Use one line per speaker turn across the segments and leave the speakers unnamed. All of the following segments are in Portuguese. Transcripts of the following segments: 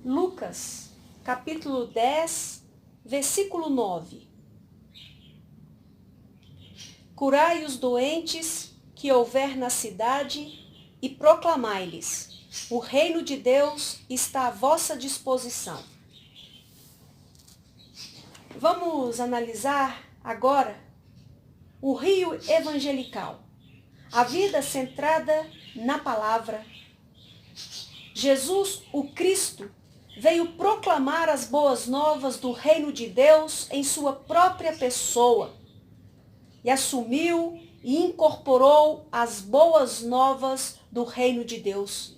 Lucas, capítulo 10, versículo 9. Curai os doentes que houver na cidade e proclamai-lhes: o reino de Deus está à vossa disposição. Vamos analisar agora o rio evangelical, a vida centrada na palavra. Jesus, o Cristo, veio proclamar as boas novas do reino de Deus em sua própria pessoa e assumiu e incorporou as boas novas do reino de Deus.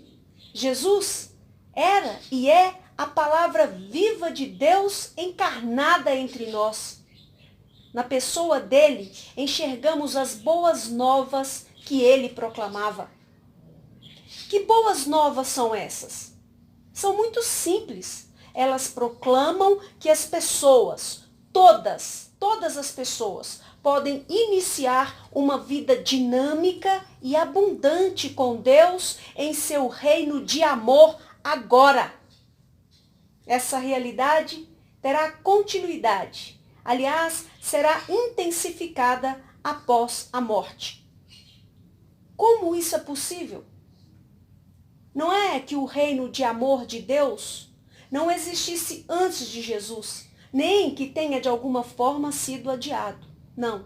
Jesus era e é a palavra viva de Deus encarnada entre nós. Na pessoa dele, enxergamos as boas novas que ele proclamava. Que boas novas são essas? São muito simples. Elas proclamam que as pessoas, todas as pessoas, podem iniciar uma vida dinâmica e abundante com Deus em seu reino de amor agora. Essa realidade terá continuidade. Aliás, será intensificada após a morte. Como isso é possível? Não é que o reino de amor de Deus não existisse antes de Jesus, nem que tenha de alguma forma sido adiado. Não.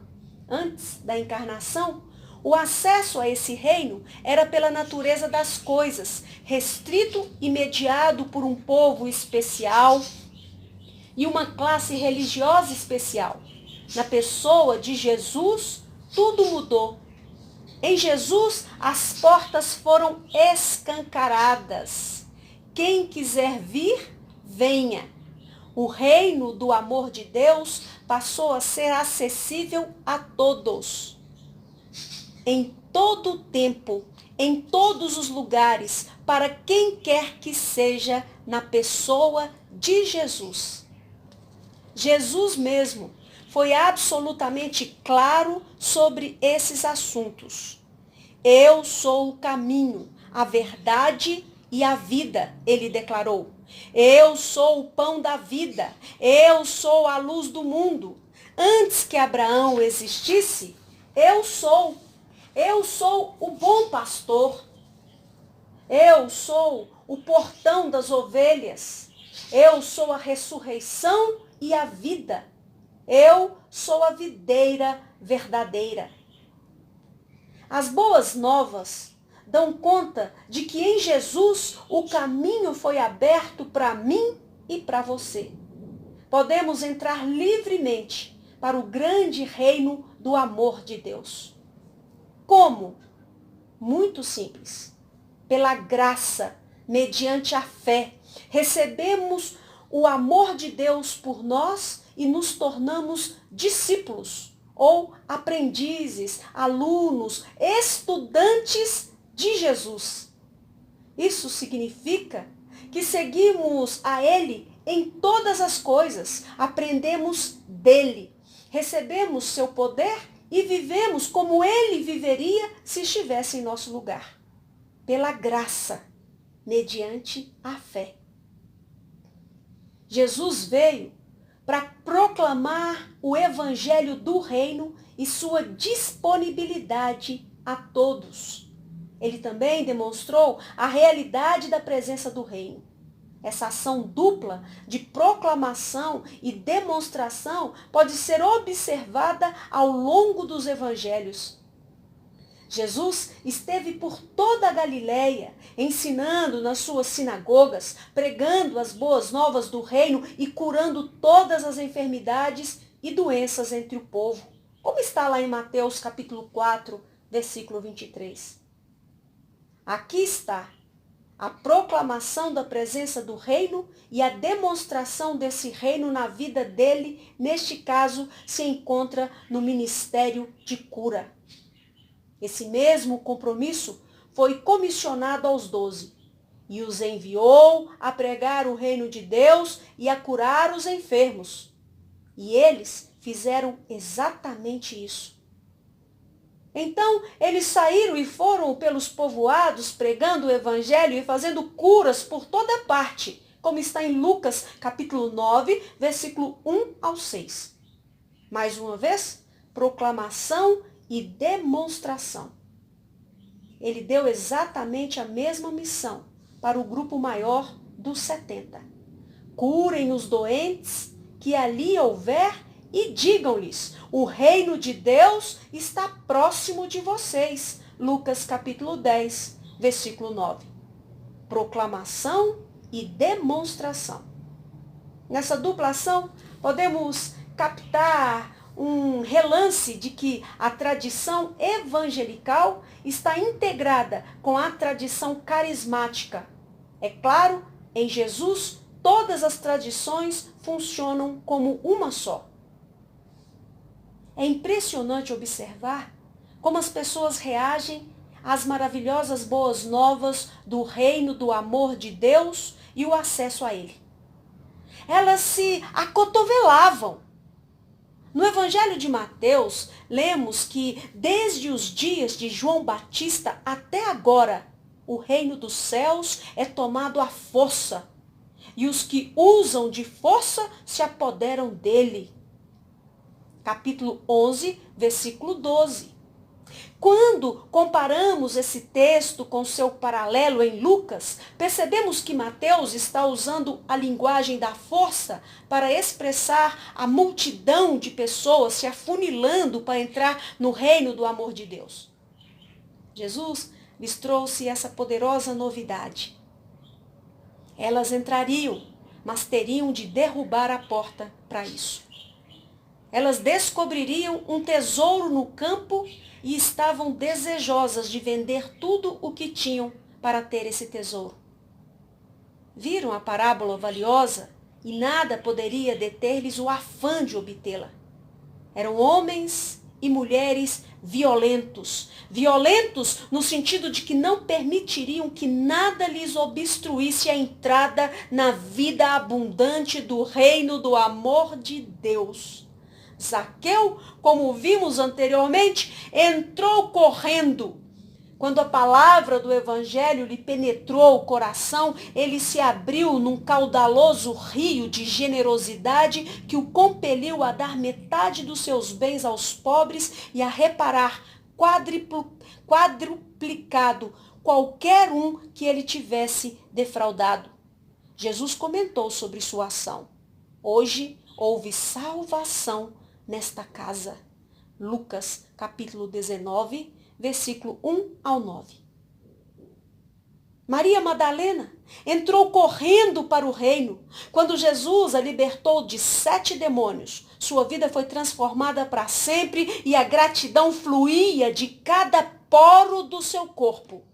Antes da encarnação, o acesso a esse reino era pela natureza das coisas, restrito e mediado por um povo especial e uma classe religiosa especial. Na pessoa de Jesus, tudo mudou. Em Jesus, as portas foram escancaradas. Quem quiser vir, venha. O reino do amor de Deus passou a ser acessível a todos. Em todo o tempo, em todos os lugares, para quem quer que seja, na pessoa de Jesus. Jesus mesmo foi absolutamente claro sobre esses assuntos. Eu sou o caminho, a verdade e a vida, ele declarou. Eu sou o pão da vida, eu sou a luz do mundo. Antes que Abraão existisse, eu sou o bom pastor. Eu sou o portão das ovelhas. Eu sou a ressurreição e a vida. Eu sou a videira verdadeira. As boas novas dão conta de que em Jesus o caminho foi aberto para mim e para você. Podemos entrar livremente para o grande reino do amor de Deus. Como? Muito simples. Pela graça, mediante a fé, recebemos o amor de Deus por nós e nos tornamos discípulos ou aprendizes, alunos, estudantes de Jesus. Isso significa que seguimos a Ele em todas as coisas, aprendemos dele, recebemos seu poder e vivemos como Ele viveria se estivesse em nosso lugar. Pela graça, mediante a fé. Jesus veio para proclamar o evangelho do reino e sua disponibilidade a todos. Ele também demonstrou a realidade da presença do reino. Essa ação dupla de proclamação e demonstração pode ser observada ao longo dos evangelhos. Jesus esteve por toda a Galileia, ensinando nas suas sinagogas, pregando as boas novas do reino e curando todas as enfermidades e doenças entre o povo. Como está lá em Mateus capítulo 4, versículo 23. Aqui está a proclamação da presença do reino e a demonstração desse reino na vida dele, neste caso, se encontra no ministério de cura. Esse mesmo compromisso foi comissionado aos 12 e os enviou a pregar o reino de Deus e a curar os enfermos. E eles fizeram exatamente isso. Então, eles saíram e foram pelos povoados pregando o evangelho e fazendo curas por toda parte, como está em Lucas, capítulo 9, versículo 1 ao 6. Mais uma vez, proclamação e demonstração. Ele deu exatamente a mesma missão para o grupo maior dos 70. Curem os doentes que ali houver e digam-lhes, o reino de Deus está próximo de vocês. Lucas capítulo 10, versículo 9. Proclamação e demonstração. Nessa dupla ação, podemos captar um relance de que a tradição evangelical está integrada com a tradição carismática. É claro, em Jesus, todas as tradições funcionam como uma só. É impressionante observar como as pessoas reagem às maravilhosas boas novas do reino do amor de Deus e o acesso a ele. Elas se acotovelavam. No Evangelho de Mateus, lemos que desde os dias de João Batista até agora, o reino dos céus é tomado à força, e os que usam de força se apoderam dele. Capítulo 11, versículo 12. Quando comparamos esse texto com seu paralelo em Lucas, percebemos que Mateus está usando a linguagem da força para expressar a multidão de pessoas se afunilando para entrar no reino do amor de Deus. Jesus lhes trouxe essa poderosa novidade. Elas entrariam, mas teriam de derrubar a porta para isso. Elas descobririam um tesouro no campo e estavam desejosas de vender tudo o que tinham para ter esse tesouro. Viram a parábola valiosa e nada poderia deter-lhes o afã de obtê-la. Eram homens e mulheres violentos. Violentos no sentido de que não permitiriam que nada lhes obstruísse a entrada na vida abundante do reino do amor de Deus. Zaqueu, como vimos anteriormente, entrou correndo. Quando a palavra do Evangelho lhe penetrou o coração, ele se abriu num caudaloso rio de generosidade que o compeliu a dar metade dos seus bens aos pobres e a reparar quadruplicado qualquer um que ele tivesse defraudado. Jesus comentou sobre sua ação. Hoje houve salvação nesta casa. Lucas, capítulo 19, versículo 1 ao 9. Maria Madalena entrou correndo para o reino. Quando Jesus a libertou de 7 demônios, sua vida foi transformada para sempre e a gratidão fluía de cada poro do seu corpo.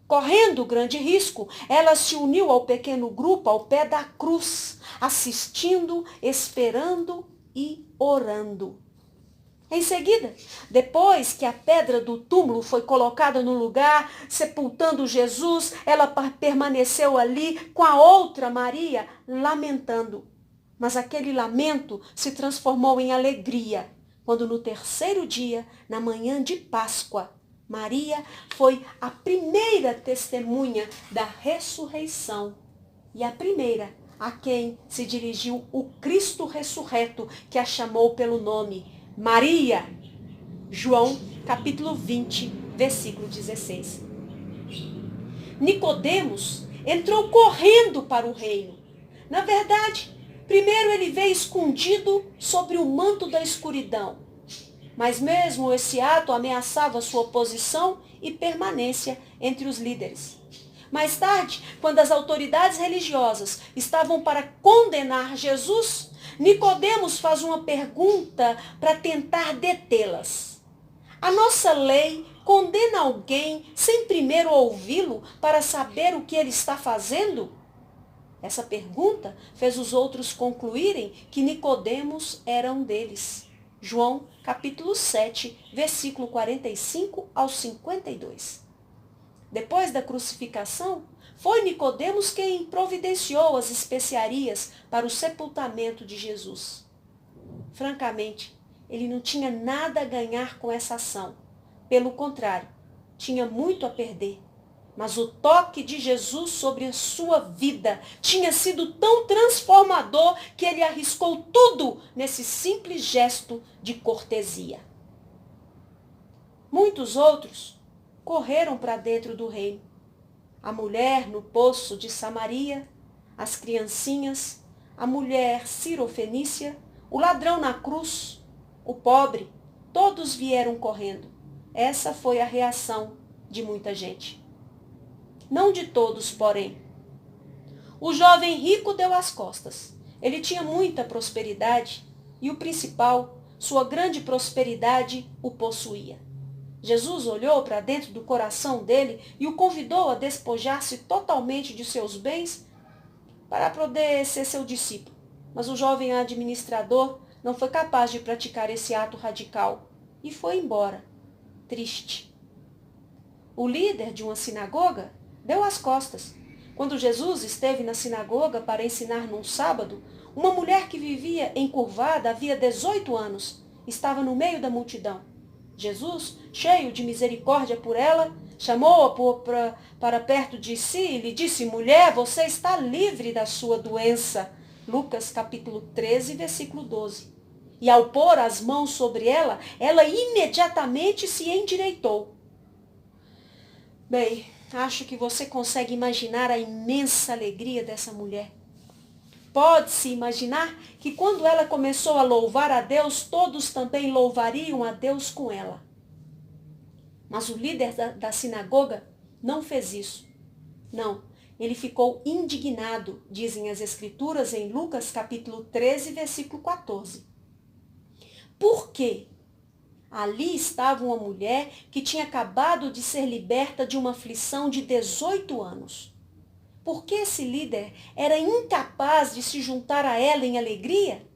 Correndo grande risco, ela se uniu ao pequeno grupo ao pé da cruz, assistindo, esperando e orando. Em seguida, depois que a pedra do túmulo foi colocada no lugar, sepultando Jesus, ela permaneceu ali com a outra Maria, lamentando. Mas aquele lamento se transformou em alegria, quando no 3º dia, na manhã de Páscoa, Maria foi a primeira testemunha da ressurreição e a primeira a quem se dirigiu o Cristo ressurreto, que a chamou pelo nome Maria. João, capítulo 20, versículo 16. Nicodemos entrou correndo para o reino. Na verdade, primeiro ele veio escondido sobre o manto da escuridão. Mas mesmo esse ato ameaçava sua posição e permanência entre os líderes. Mais tarde, quando as autoridades religiosas estavam para condenar Jesus, Nicodemos faz uma pergunta para tentar detê-las. A nossa lei condena alguém sem primeiro ouvi-lo para saber o que ele está fazendo? Essa pergunta fez os outros concluírem que Nicodemos era um deles. João, capítulo 7, versículo 45 ao 52. Depois da crucificação, foi Nicodemos quem providenciou as especiarias para o sepultamento de Jesus. Francamente, ele não tinha nada a ganhar com essa ação. Pelo contrário, tinha muito a perder. Mas o toque de Jesus sobre a sua vida tinha sido tão transformador que ele arriscou tudo nesse simples gesto de cortesia. Muitos outros correram para dentro do reino. A mulher no poço de Samaria, as criancinhas, a mulher cirofenícia, o ladrão na cruz, o pobre, todos vieram correndo. Essa foi a reação de muita gente. Não de todos, porém. O jovem rico deu as costas. Ele tinha muita prosperidade e o principal, sua grande prosperidade, o possuía. Jesus olhou para dentro do coração dele e o convidou a despojar-se totalmente de seus bens para poder ser seu discípulo. Mas o jovem administrador não foi capaz de praticar esse ato radical e foi embora, triste. O líder de uma sinagoga deu as costas. Quando Jesus esteve na sinagoga para ensinar num sábado, uma mulher que vivia encurvada havia 18 anos estava no meio da multidão. Jesus, cheio de misericórdia por ela, chamou-a para perto de si e lhe disse: mulher, você está livre da sua doença. Lucas capítulo 13, versículo 12. E ao pôr as mãos sobre ela, ela imediatamente se endireitou. Bem, acho que você consegue imaginar a imensa alegria dessa mulher. Pode-se imaginar que quando ela começou a louvar a Deus, todos também louvariam a Deus com ela. Mas o líder da sinagoga não fez isso. Não, ele ficou indignado, dizem as Escrituras em Lucas capítulo 13, versículo 14. Por quê? Ali estava uma mulher que tinha acabado de ser liberta de uma aflição de 18 anos. Por que esse líder era incapaz de se juntar a ela em alegria?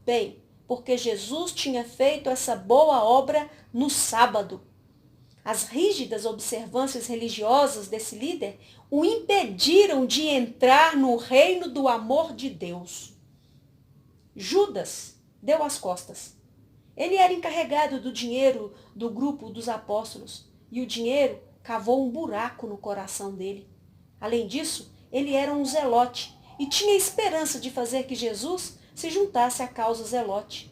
Bem, porque Jesus tinha feito essa boa obra no sábado. As rígidas observâncias religiosas desse líder o impediram de entrar no reino do amor de Deus. Judas deu as costas. Ele era encarregado do dinheiro do grupo dos apóstolos e o dinheiro cavou um buraco no coração dele. Além disso, ele era um zelote e tinha esperança de fazer que Jesus se juntasse à causa zelote.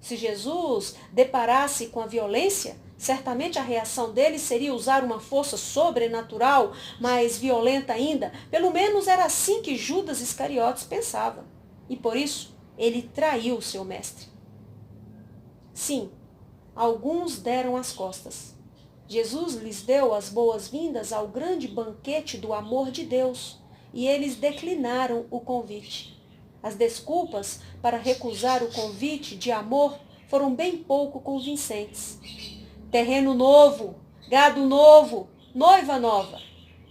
Se Jesus deparasse com a violência, certamente a reação dele seria usar uma força sobrenatural, mais violenta ainda. Pelo menos era assim que Judas Iscariotes pensava. E por isso, ele traiu seu mestre. Sim, alguns deram as costas. Jesus lhes deu as boas-vindas ao grande banquete do amor de Deus, e eles declinaram o convite. As desculpas para recusar o convite de amor foram bem pouco convincentes. Terreno novo, gado novo, noiva nova.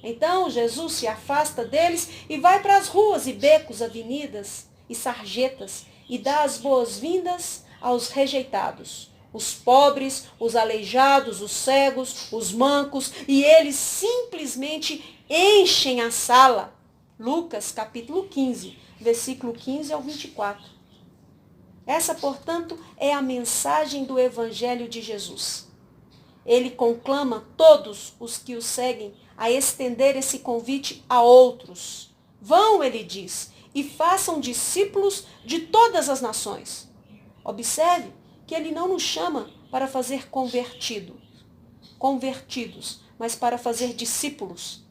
Então Jesus se afasta deles e vai para as ruas e becos, avenidas e sarjetas e dá as boas-vindas aos rejeitados, os pobres, os aleijados, os cegos, os mancos, e eles simplesmente enchem a sala. Lucas capítulo 15, versículo 15 ao 24. Essa, portanto, é a mensagem do Evangelho de Jesus. Ele conclama todos os que o seguem a estender esse convite a outros. Vão, ele diz, e façam discípulos de todas as nações. Observe que ele não nos chama para fazer convertidos, mas para fazer discípulos.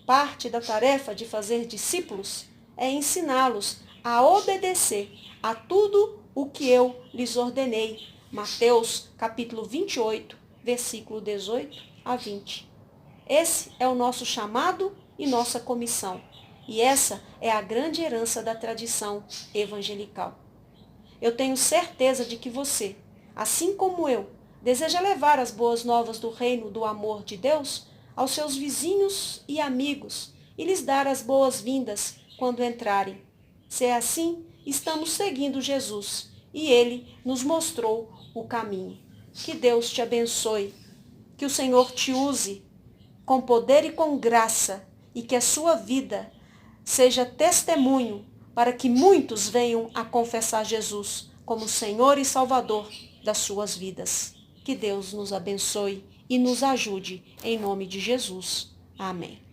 Parte da tarefa de fazer discípulos é ensiná-los a obedecer a tudo o que eu lhes ordenei. Mateus capítulo 28, versículo 18 a 20. Esse é o nosso chamado e nossa comissão. E essa é a grande herança da tradição evangelical. Eu tenho certeza de que você, assim como eu, deseja levar as boas novas do reino do amor de Deus aos seus vizinhos e amigos e lhes dar as boas-vindas quando entrarem. Se é assim, estamos seguindo Jesus e ele nos mostrou o caminho. Que Deus te abençoe, que o Senhor te use com poder e com graça e que a sua vida seja testemunho para que muitos venham a confessar Jesus como Senhor e Salvador das suas vidas. Que Deus nos abençoe e nos ajude, em nome de Jesus. Amém.